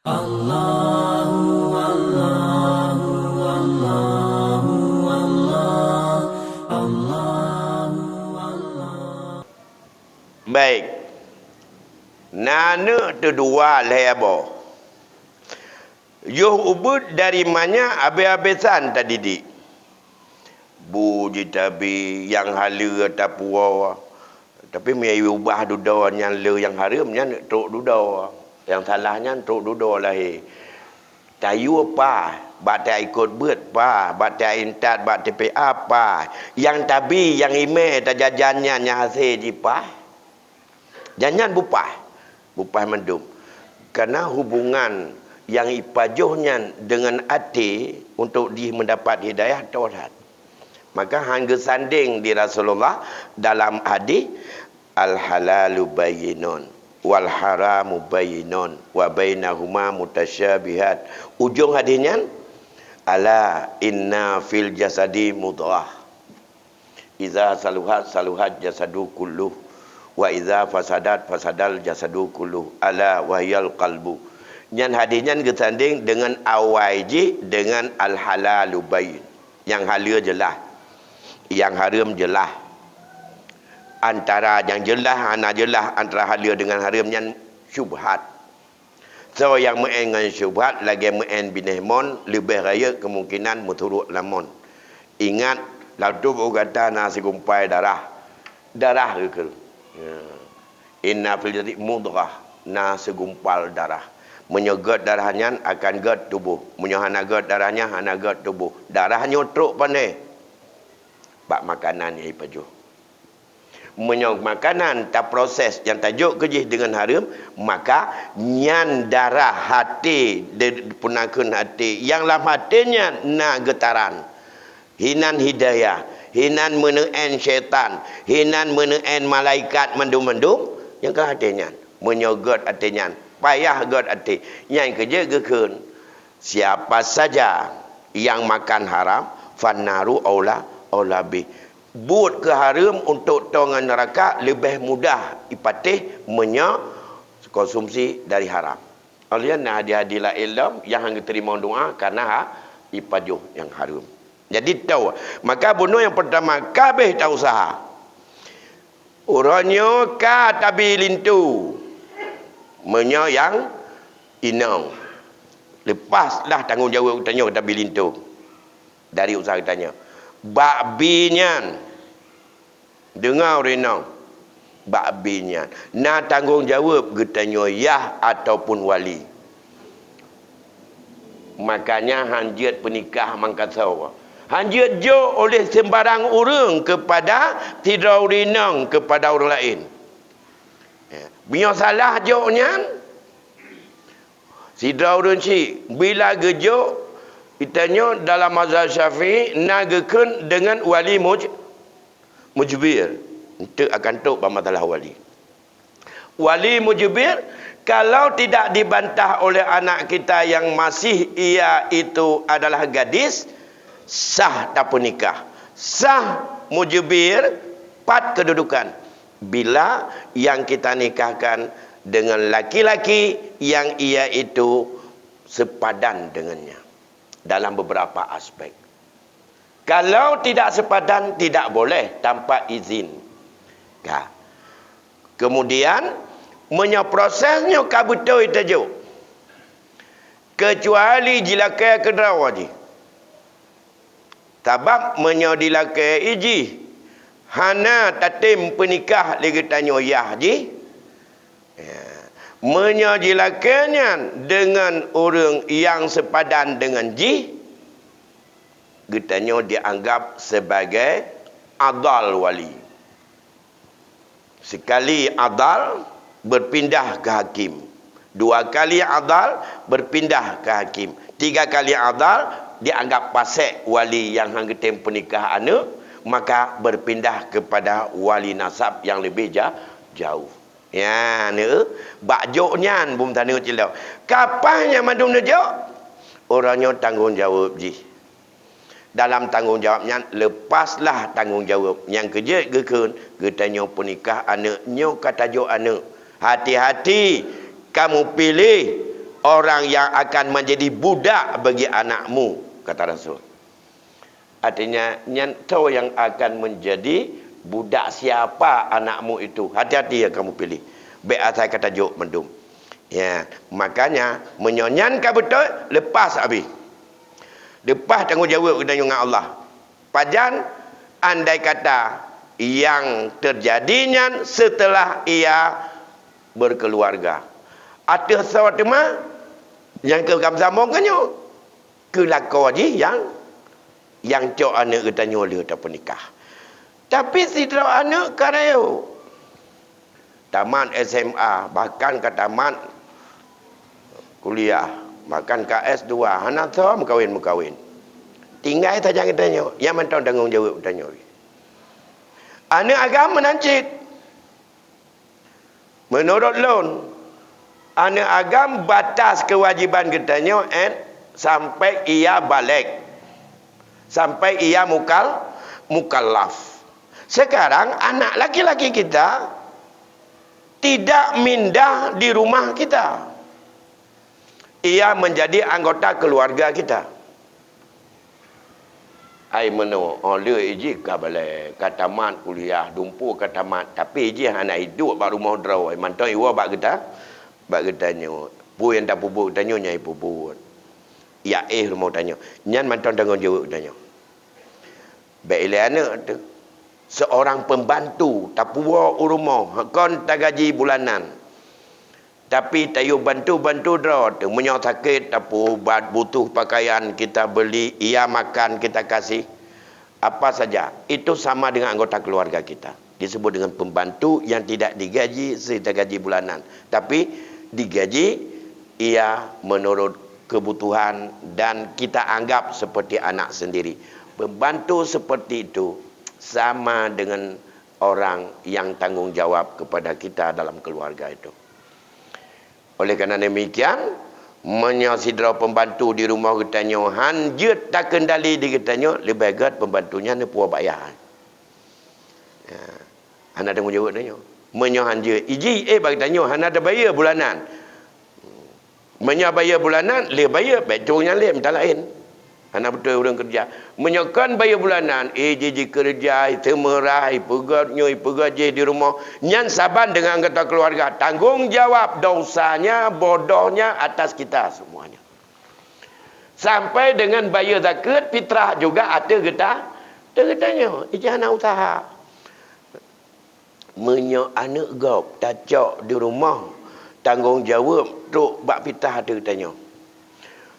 Allahu Allahu Allahu Allah Allahu Allah. Baik. Nana tu dua lebo. Yuh ubud dari mana habis-habisan tadi di. Bu jitabi yang hala tapua. Tapi mai ubah duda yang le yang haramnya truk duda. Yang salahnya truk duda lahir. Tayu apa? Batai ikut beut pa, batai intat, batai pe apa? Yang tabi, yang ime tajajannya nya hasil jipa. Jangan bupah. Bupah mendum. Karena hubungan yang ipajuhnya dengan hati untuk dia mendapat hidayah tauhid. Maka hangga sanding di Rasulullah dalam hadis al-halalu bayyinun wal haramu bayyinun wa bainahuma mutasyabihat. Ujung hadisnya ala inna fil jasadi mudghah idza saluhat saluhat jasadu kulluh wa idza fasadat fasadal jasadu kulluh ala wahyal qalbu. Nyan hadisnya gesanding dengan awaiji dengan al halalu bayyin. Yang halal jelas, yang haram jelas. Antara yang jelas, ana jelas antara halal dengan haram yang syubhat. So yang muen dengan syubhat lagi muen binehmon lebih raya kemungkinan muturut lamon. Ingat lautu kata nasi gumpai darah. Darah ke. Ya. Inna fil jasadi mudghah, nasi gumpal darah. Menyegot darahnya akan get tubuh. Menyohana get darahnya hana get tubuh. Darahnya truk pandai. Bak makanan yang ipajuh. Menyok makanan tak proses yang tajuk kejih dengan haram, maka nyan darah hati punakun hati yang lam hatinya na getaran hinan hidayah, hinan meneen syaitan, hinan meneen malaikat mendum-mendum yang ke hatinya menyogot hatinya payah god hati yang kerja gekun siapa saja yang makan haram fannaru aula bi. Buat ke haram untuk tongan neraka lebih mudah ipatih konsumsi dari haram. Oleh nak hadilah ilmu yang hang terima doa karena ipajuh yang haram. Jadi tahu. Maka bunuh yang pertama kabeh tak usaha. Uranyo ka tabi lintu. Menyo yang inang. Lepaslah tanggungjawab tanya tabi lintu. Dari usaha tanya. Bakbinya dengar renang bakbinya na tanggungjawab getanyo yah ataupun wali. Makanya hanjit penikah mangkasau hanjit jo oleh sembarang orang kepada tidak renang kepada orang lain. Biar salah joknya sidra orang si bila gejo itanya dalam mazhab Syafi'i nagakeun dengan wali mujbir. Itu akan tok masalah wali. Wali mujbir kalau tidak dibantah oleh anak kita yang masih ia itu adalah gadis, sah tak nikah. Sah mujbir pat kedudukan. Bila yang kita nikahkan dengan laki-laki yang ia itu sepadan dengannya. Dalam beberapa aspek. Kalau tidak sepadan, tidak boleh tanpa izin. Ya. Kemudian, prosesnya kabutoi tajuk. Kecuali jilakai kederawa ji. Sebab dilakai iji. Hana tatim penikah lagi tanya yah ji. Ya. Menyajilakanya dengan orang yang sepadan dengan ji, getanya dianggap sebagai adal wali. Sekali adal berpindah ke hakim, dua kali adal berpindah ke hakim, tiga kali adal dianggap pasek wali yang hanggetem penikah anak, maka berpindah kepada wali nasab yang lebih jauh. Ya, ni bakjoknya bum tanya cilau. Kapanya mandum nejok? Orangnya tanggungjawab ji. Dalam tanggungjawabnya lepaslah tanggungjawab. Yang kerja gekun, getanya penikah anaknya kata jo anak. Hati-hati kamu pilih orang yang akan menjadi budak bagi anakmu, kata Rasul. Artinya nyantau yang akan menjadi budak siapa anakmu itu. Hati-hati yang kamu pilih. Baik asal kata juk mendum. Ya, makanya menyonyankan betul, lepas habis. Lepas tanggungjawab kita dengan Allah. Pajan andai kata yang terjadinya setelah ia berkeluarga. Ada sesuatu yang kekam sambungkannya. Kelakar je yang cok anak kita nyola tak pernikah. Tapi si cok anak kareo tamat SMA, bahkan ke tamat kuliah, bahkan ke S2, anak tu mengkawin. Tinggal saja kita tanya, yang mentang tanggungjawab tanya. Anak agama menancit. Menurut loan, anak agama batas kewajiban kita sampai ia balik. Sampai ia mukallaf. Sekarang anak laki-laki kita tidak mindah di rumah kita. Ia menjadi anggota keluarga kita. Ai meno oleh iji ka balik ka tamat kuliah dumpu ka tamat tapi iji anak hidup baru mau draw ai mantoi wa bak kita nyo pu yang tak pubu tanyo nyai pubu ya mau tanyo nyan manton tanggungjawab tanyo baik anak tu seorang pembantu tapua rumah kon tak gaji bulanan tapi tayu bantu draw tu menyo sakit tapu butuh pakaian kita beli ia makan kita kasih apa saja itu sama dengan anggota keluarga kita disebut dengan pembantu yang tidak digaji serta gaji bulanan tapi digaji ia menurut kebutuhan dan kita anggap seperti anak sendiri. Pembantu seperti itu sama dengan orang yang tanggung jawab kepada kita dalam keluarga itu. Oleh kerana demikian, menyasidra pembantu di rumah kita nyo hanjut tak kendali di kita nyo lebih baik pembantunya ne puas bayar. Ya. Hana tanggung jawab nyo. Menyohanjut iji bagi tanyo hana ada bayar bulanan. Menyo bayar bulanan, le bayar betulnya le minta lain. Hana betul orang kerja. Menyokan bayar bulanan, jiji kerja, temerai, pegaji di rumah. Nyan saban dengan anggota keluarga. Tanggung jawab dosanya, bodohnya atas kita semuanya. Sampai dengan bayar zakat, fitrah juga ada kita. Katanya, ijana usaha. Menyok anak gop, tacok di rumah. Tanggung jawab, truk bak fitrah ada katanya.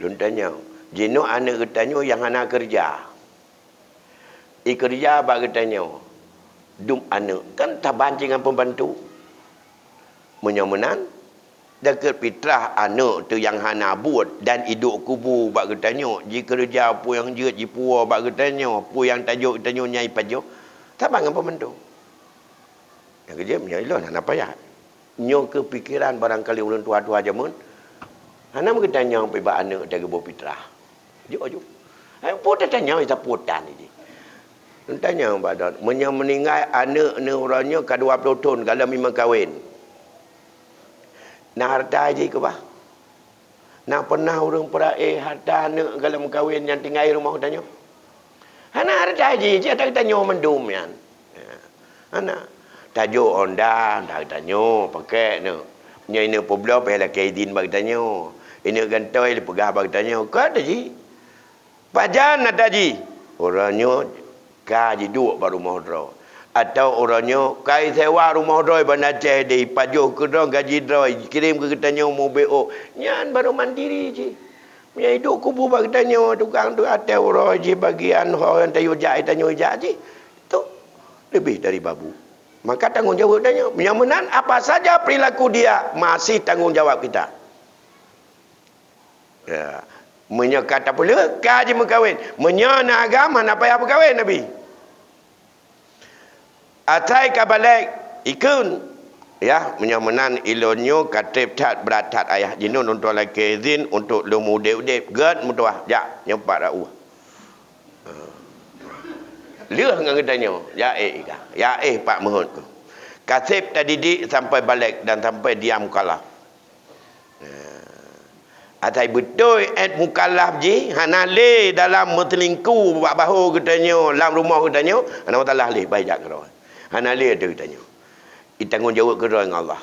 Lun tanya. Jino anak katanya yang anak kerja. Kerja bak katanya. Dum anak. Kan tak bancing dengan pembantu. Menyomenan. Dekat fitrah anak tu yang hana buat. Dan hidup kubu bak katanya. Jika kerja apa yang jerit jipua bak katanya. Apa yang tajuk katanya nyai pajuk. Tak bangun pembantu. Yang kerja menyalah nak payah. Nyo kepikiran barangkali ulun tua-tua jamun. Hana bertanya sampai bak anak dari buah fitrah. Jom. Apa dah tanya kita putan ini. Tanya badan, meninggal anak ni orangnya ke 20 tahun kalau memang kahwin. Nak harta aja ke bah? Nak pernah orang peraih harta anak kalau kahwin yang tinggal rumah tanya. Hana harta aja je tak tanya mendum yan. Hana tajuk onda dah tanya pakai ni. Nyai ni poblo pehla kaidin bagi tanya. Ini gantoi le pegah bagi tanya. Ka ada ji. Pajan ada ji. Orangnya kaji duk baru rumah draw. Atau orangnya kai sewa rumah draw bana ceh di pajuh ke draw gaji draw kirim ke tanya mau BO. Nyan baru mandiri ji. Punya hidup kubu bagi tanya tukang tu atau orang ji bagian orang tayu jai tanya ijak ji. Tu lebih dari babu. Maka tanggungjawab tanya. Menyamanan apa saja perilaku dia masih tanggungjawab kita. Ya. Menyekata pula kaji berkahwin. Menyana agama nak payah berkahwin Nabi. Atai kabalik ikun. Ya, menyamanan ilonyo katib tat beratat ayah jinun untuk laki izin untuk lu mude-ude gad mutuah. Ya, nyempat rau. Leuh dengan katanya. Ya pak mengut. Kasib tadi dik sampai balik dan sampai diam kalah. Atai betul mukallaf ji hana le dalam metelingku buat bahu katanya dalam rumah katanya ana taala le baik kira. Hana le tu katanya. Tanggungjawab kira dengan Allah.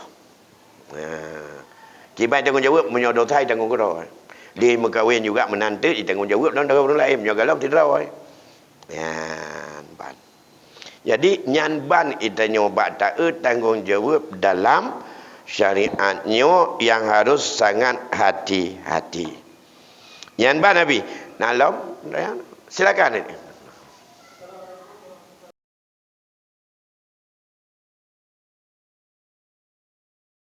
Kibai tanggungjawab menyodor thai tanggung kira. Dia berkahwin juga menantu tanggungjawab dan orang lain menjaga tidak oi. Ban. Jadi nyan ban itanya bak taat tanggungjawab dalam syariatnya yang harus sangat hati-hati. Yan ban Nabi. Silakan ini.